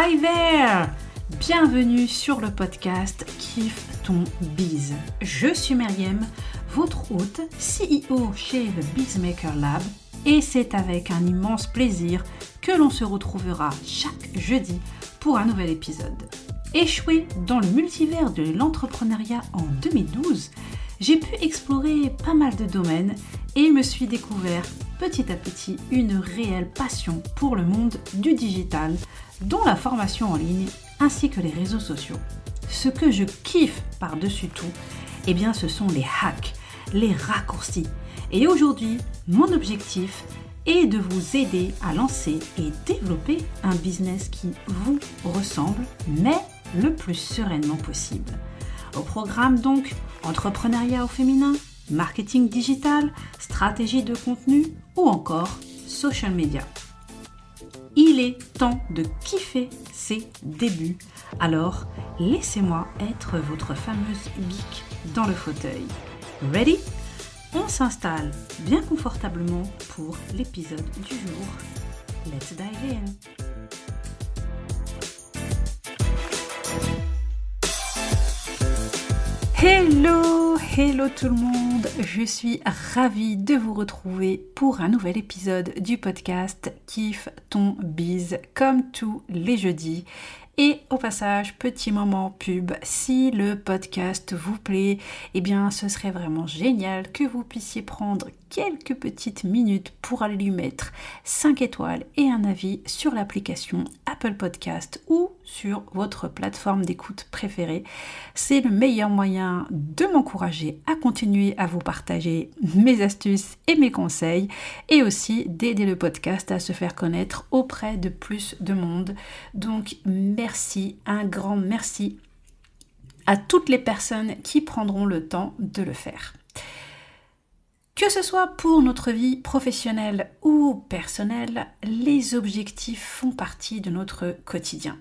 Hi there! Bienvenue sur le podcast Kiffe ton biz. Je suis Meriem, votre hôte, CEO chez The Bizmaker Lab, et c'est avec un immense plaisir que l'on se retrouvera chaque jeudi pour un nouvel épisode. Échoué dans le multivers de l'entrepreneuriat en 2012, j'ai pu explorer pas mal de domaines et me suis découvert petit à petit une réelle passion pour le monde du digital, dont la formation en ligne ainsi que les réseaux sociaux. Ce que je kiffe par-dessus tout, eh bien ce sont les hacks, les raccourcis. Et aujourd'hui, mon objectif est de vous aider à lancer et développer un business qui vous ressemble, mais le plus sereinement possible. Au programme donc, entrepreneuriat au féminin, marketing digital, stratégie de contenu ou encore social media. Il est temps de kiffer ses débuts, alors laissez-moi être votre fameuse bique dans le fauteuil. Ready? On s'installe bien confortablement pour l'épisode du jour. Let's dive in! Hello tout le monde, je suis ravie de vous retrouver pour un nouvel épisode du podcast Kiffe ton biz comme tous les jeudis. Et au passage, petit moment pub, si le podcast vous plaît, eh bien ce serait vraiment génial que vous puissiez prendre quelques petites minutes pour aller lui mettre 5 étoiles et un avis sur l'application Apple Podcast ou sur votre plateforme d'écoute préférée. C'est le meilleur moyen de m'encourager à continuer à vous partager mes astuces et mes conseils et aussi d'aider le podcast à se faire connaître auprès de plus de monde. Donc merci, un grand merci à toutes les personnes qui prendront le temps de le faire. Que ce soit pour notre vie professionnelle ou personnelle, les objectifs font partie de notre quotidien.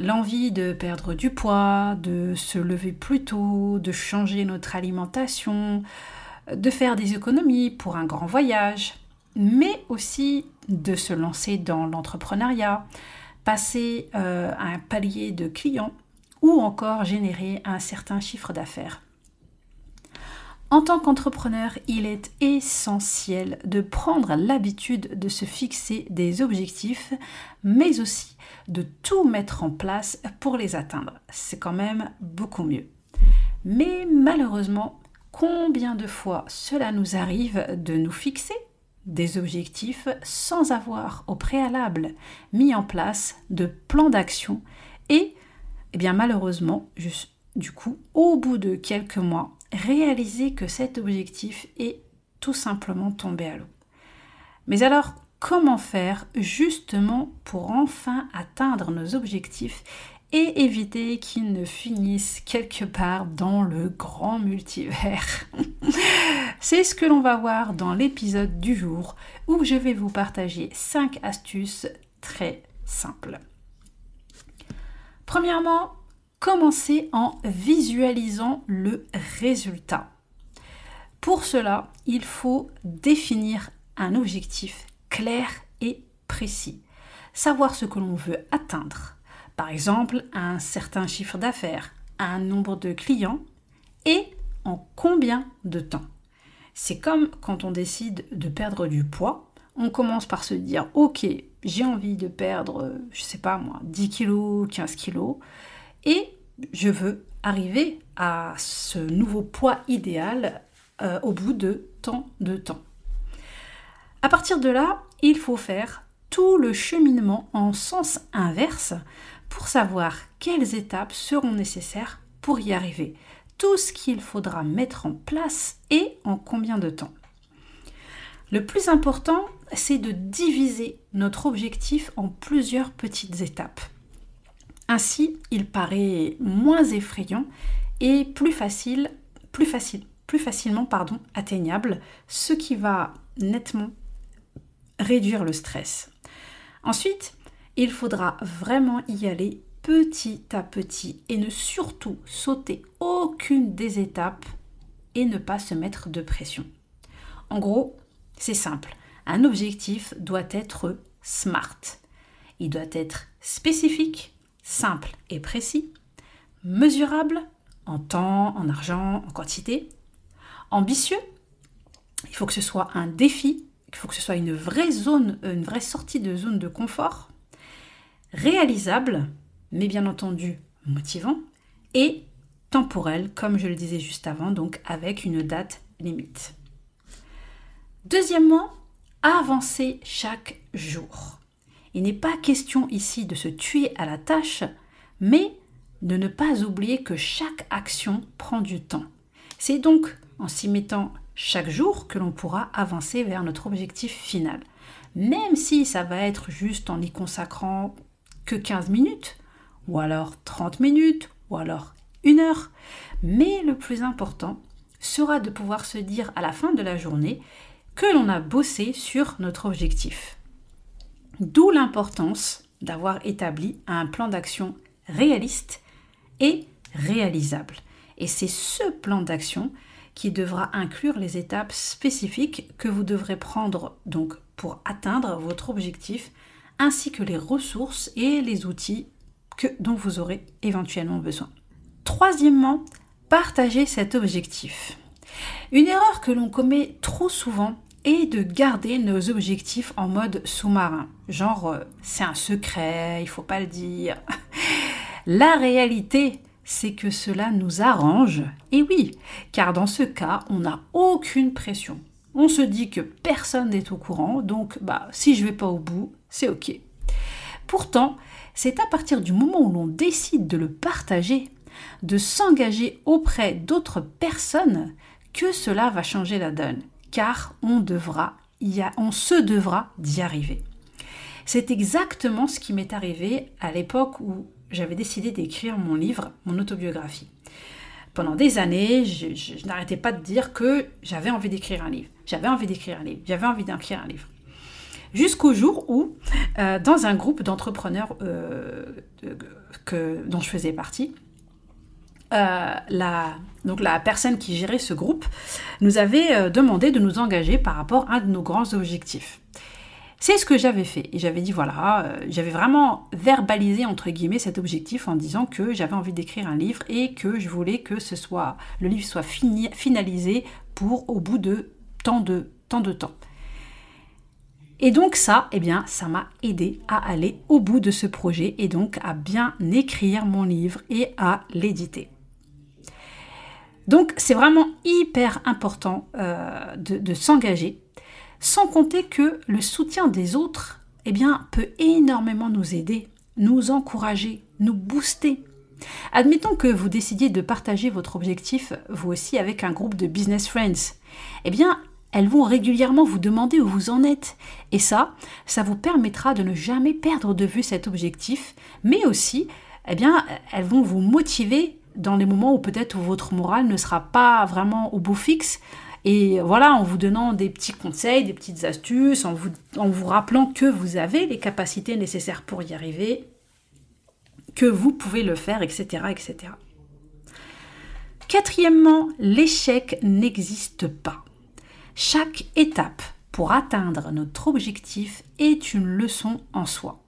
L'envie de perdre du poids, de se lever plus tôt, de changer notre alimentation, de faire des économies pour un grand voyage, mais aussi de se lancer dans l'entrepreneuriat, passer à un palier de clients ou encore générer un certain chiffre d'affaires. En tant qu'entrepreneur, il est essentiel de prendre l'habitude de se fixer des objectifs, mais aussi de tout mettre en place pour les atteindre. C'est quand même beaucoup mieux. Mais malheureusement, combien de fois cela nous arrive de nous fixer des objectifs sans avoir au préalable mis en place de plans d'action et, bien malheureusement, du coup, au bout de quelques mois, réaliser que cet objectif est tout simplement tombé à l'eau. Mais alors, comment faire justement pour enfin atteindre nos objectifs et éviter qu'ils ne finissent quelque part dans le grand multivers? C'est ce que l'on va voir dans l'épisode du jour où je vais vous partager 5 astuces très simples. Premièrement, commencez en visualisant le résultat. Pour cela, il faut définir un objectif clair et précis. Savoir ce que l'on veut atteindre. Par exemple, un certain chiffre d'affaires, un nombre de clients et en combien de temps. C'est comme quand on décide de perdre du poids. On commence par se dire « Ok, j'ai envie de perdre, 10 kilos, 15 kilos. » Et je veux arriver à ce nouveau poids idéal au bout de tant de temps. À partir de là, il faut faire tout le cheminement en sens inverse pour savoir quelles étapes seront nécessaires pour y arriver, tout ce qu'il faudra mettre en place et en combien de temps. Le plus important, c'est de diviser notre objectif en plusieurs petites étapes. Ainsi, il paraît moins effrayant et plus facilement atteignable, ce qui va nettement réduire le stress. Ensuite, il faudra vraiment y aller petit à petit et ne surtout sauter aucune des étapes et ne pas se mettre de pression. En gros, c'est simple, un objectif doit être SMART. Il doit être spécifique, simple et précis, mesurable en temps, en argent, en quantité, ambitieux, il faut que ce soit un défi, il faut que ce soit une vraie sortie de zone de confort, réalisable, mais bien entendu motivant, et temporel, comme je le disais juste avant, donc avec une date limite. Deuxièmement, avancer chaque jour. Il n'est pas question ici de se tuer à la tâche, mais de ne pas oublier que chaque action prend du temps. C'est donc en s'y mettant chaque jour que l'on pourra avancer vers notre objectif final. Même si ça va être juste en y consacrant que 15 minutes, ou alors 30 minutes, ou alors 1 heure. Mais le plus important sera de pouvoir se dire à la fin de la journée que l'on a bossé sur notre objectif. D'où l'importance d'avoir établi un plan d'action réaliste et réalisable. Et c'est ce plan d'action qui devra inclure les étapes spécifiques que vous devrez prendre donc pour atteindre votre objectif, ainsi que les ressources et les outils dont vous aurez éventuellement besoin. Troisièmement, partagez cet objectif. Une erreur que l'on commet trop souvent est de garder nos objectifs en mode sous-marin. Genre, c'est un secret, il ne faut pas le dire. La réalité, c'est que cela nous arrange. Et oui, car dans ce cas, on n'a aucune pression. On se dit que personne n'est au courant, donc si je ne vais pas au bout, c'est ok. Pourtant, c'est à partir du moment où l'on décide de le partager, de s'engager auprès d'autres personnes, que cela va changer la donne, car on se devra d'y arriver. C'est exactement ce qui m'est arrivé à l'époque où j'avais décidé d'écrire mon livre, mon autobiographie. Pendant des années, je n'arrêtais pas de dire que j'avais envie d'écrire un livre. Jusqu'au jour où, dans un groupe d'entrepreneurs dont je faisais partie, la personne qui gérait ce groupe nous avait demandé de nous engager par rapport à un de nos grands objectifs. C'est ce que j'avais fait. Et j'avais dit j'avais vraiment verbalisé entre guillemets cet objectif en disant que j'avais envie d'écrire un livre et que je voulais que le livre soit finalisé au bout de tant de temps. Et donc ça m'a aidé à aller au bout de ce projet et donc à bien écrire mon livre et à l'éditer. Donc c'est vraiment hyper important de s'engager, sans compter que le soutien des autres peut énormément nous aider, nous encourager, nous booster. Admettons que vous décidiez de partager votre objectif, vous aussi, avec un groupe de business friends. Elles vont régulièrement vous demander où vous en êtes. Et ça vous permettra de ne jamais perdre de vue cet objectif, mais aussi, elles vont vous motiver dans les moments où peut-être votre morale ne sera pas vraiment au beau fixe. Et voilà, en vous donnant des petits conseils, des petites astuces, en vous rappelant que vous avez les capacités nécessaires pour y arriver, que vous pouvez le faire, etc., etc. Quatrièmement, l'échec n'existe pas. Chaque étape pour atteindre notre objectif est une leçon en soi.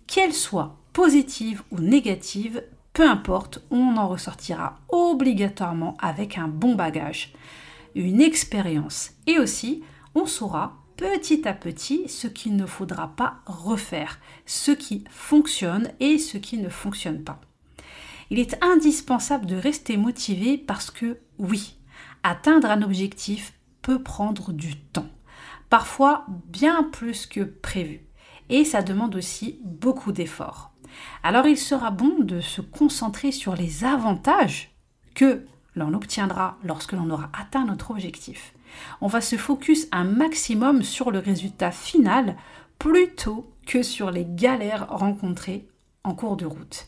Qu'elle soit positive ou négative, peu importe, on en ressortira obligatoirement avec un bon bagage, une expérience. Et aussi, on saura petit à petit ce qu'il ne faudra pas refaire, ce qui fonctionne et ce qui ne fonctionne pas. Il est indispensable de rester motivé parce que, oui, atteindre un objectif peut prendre du temps, parfois bien plus que prévu, et ça demande aussi beaucoup d'efforts. Alors il sera bon de se concentrer sur les avantages que l'on obtiendra lorsque l'on aura atteint notre objectif. On va se focus un maximum sur le résultat final plutôt que sur les galères rencontrées en cours de route.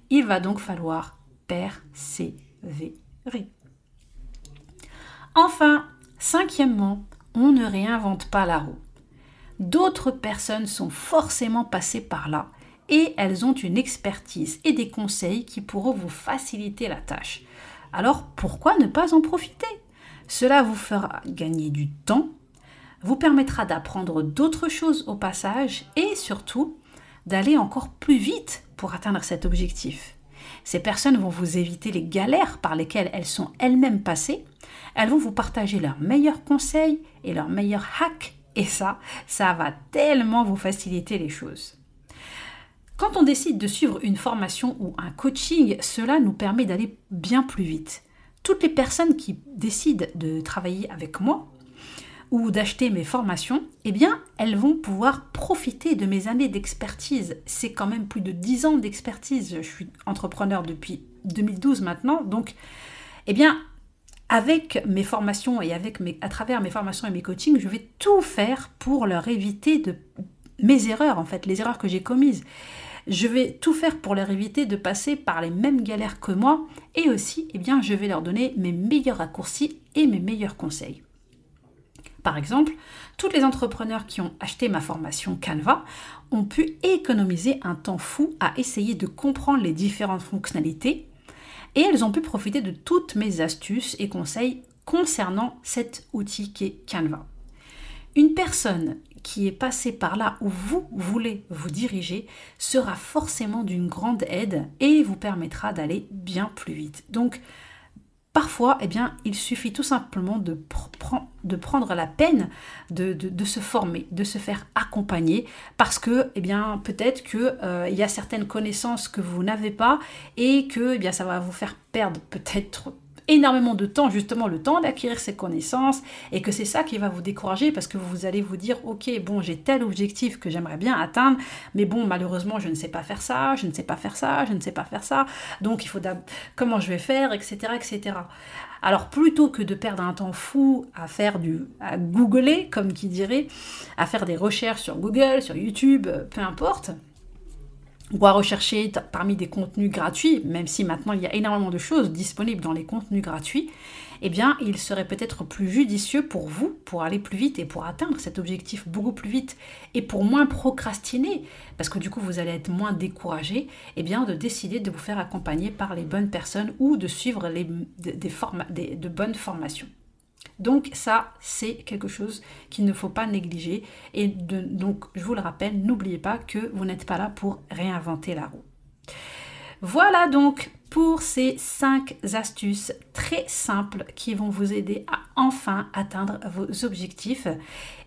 Il va donc falloir persévérer. Enfin, cinquièmement, on ne réinvente pas la roue. D'autres personnes sont forcément passées par là et elles ont une expertise et des conseils qui pourront vous faciliter la tâche. Alors pourquoi ne pas en profiter ? Cela vous fera gagner du temps, vous permettra d'apprendre d'autres choses au passage et surtout d'aller encore plus vite pour atteindre cet objectif. Ces personnes vont vous éviter les galères par lesquelles elles sont elles-mêmes passées. Elles vont vous partager leurs meilleurs conseils et leurs meilleurs hacks. Et ça va tellement vous faciliter les choses. Quand on décide de suivre une formation ou un coaching, cela nous permet d'aller bien plus vite. Toutes les personnes qui décident de travailler avec moi ou d'acheter mes formations, eh bien, elles vont pouvoir profiter de mes années d'expertise. C'est quand même plus de 10 ans d'expertise. Je suis entrepreneur depuis 2012 maintenant. Donc, eh bien, avec mes formations et à travers mes formations et mes coachings, je vais tout faire pour leur éviter mes erreurs, en fait, les erreurs que j'ai commises. Je vais tout faire pour leur éviter de passer par les mêmes galères que moi et aussi, eh bien, je vais leur donner mes meilleurs raccourcis et mes meilleurs conseils. Par exemple, tous les entrepreneurs qui ont acheté ma formation Canva ont pu économiser un temps fou à essayer de comprendre les différentes fonctionnalités et elles ont pu profiter de toutes mes astuces et conseils concernant cet outil qui est Canva. Une personne qui est passée par là où vous voulez vous diriger sera forcément d'une grande aide et vous permettra d'aller bien plus vite. Donc, parfois, eh bien, il suffit tout simplement de prendre la peine de se former, de se faire accompagner parce que, eh bien, peut-être qu'il y a certaines connaissances que vous n'avez pas et que, eh bien, ça va vous faire perdre peut-être énormément de temps, justement le temps d'acquérir ces connaissances et que c'est ça qui va vous décourager parce que vous allez vous dire ok bon j'ai tel objectif que j'aimerais bien atteindre mais bon malheureusement je ne sais pas faire ça, je ne sais pas faire ça, je ne sais pas faire ça donc il faut comment je vais faire etc. Alors plutôt que de perdre un temps fou à googler comme qui dirait, à faire des recherches sur Google, sur YouTube, peu importe, ou à rechercher parmi des contenus gratuits, même si maintenant il y a énormément de choses disponibles dans les contenus gratuits, eh bien il serait peut-être plus judicieux pour vous, pour aller plus vite et pour atteindre cet objectif beaucoup plus vite et pour moins procrastiner, parce que du coup vous allez être moins découragé, eh bien de décider de vous faire accompagner par les bonnes personnes ou de suivre de bonnes formations. Donc ça, c'est quelque chose qu'il ne faut pas négliger. Et donc, je vous le rappelle, n'oubliez pas que vous n'êtes pas là pour réinventer la roue. Voilà donc pour ces 5 astuces très simples qui vont vous aider à enfin atteindre vos objectifs.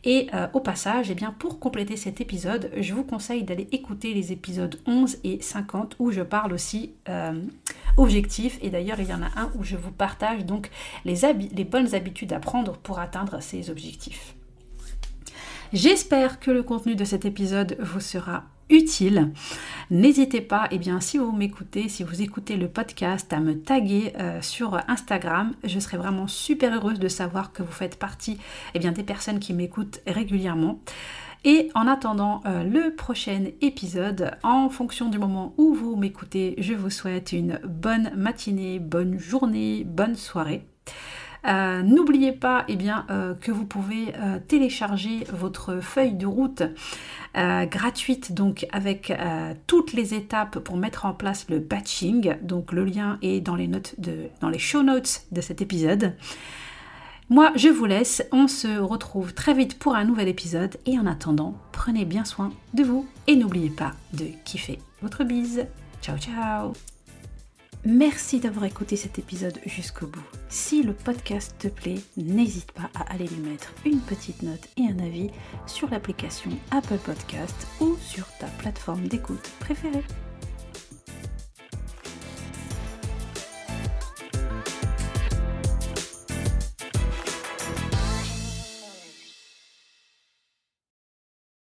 Et au passage, eh bien, pour compléter cet épisode, je vous conseille d'aller écouter les épisodes 11 et 50 où je parle aussi objectifs. Et d'ailleurs, il y en a un où je vous partage donc les bonnes habitudes à prendre pour atteindre ces objectifs. J'espère que le contenu de cet épisode vous sera utile. N'hésitez pas, eh bien, si vous m'écoutez, si vous écoutez le podcast, à me taguer sur Instagram. Je serai vraiment super heureuse de savoir que vous faites partie des personnes qui m'écoutent régulièrement. Et en attendant le prochain épisode, en fonction du moment où vous m'écoutez, je vous souhaite une bonne matinée, bonne journée, bonne soirée. N'oubliez pas que vous pouvez télécharger votre feuille de route gratuite donc avec toutes les étapes pour mettre en place le batching. Donc le lien est dans les show notes de cet épisode. Moi je vous laisse, on se retrouve très vite pour un nouvel épisode et en attendant, prenez bien soin de vous et n'oubliez pas de kiffer votre bise. Ciao ciao. Merci d'avoir écouté cet épisode jusqu'au bout. Si le podcast te plaît, n'hésite pas à aller lui mettre une petite note et un avis sur l'application Apple Podcast ou sur ta plateforme d'écoute préférée.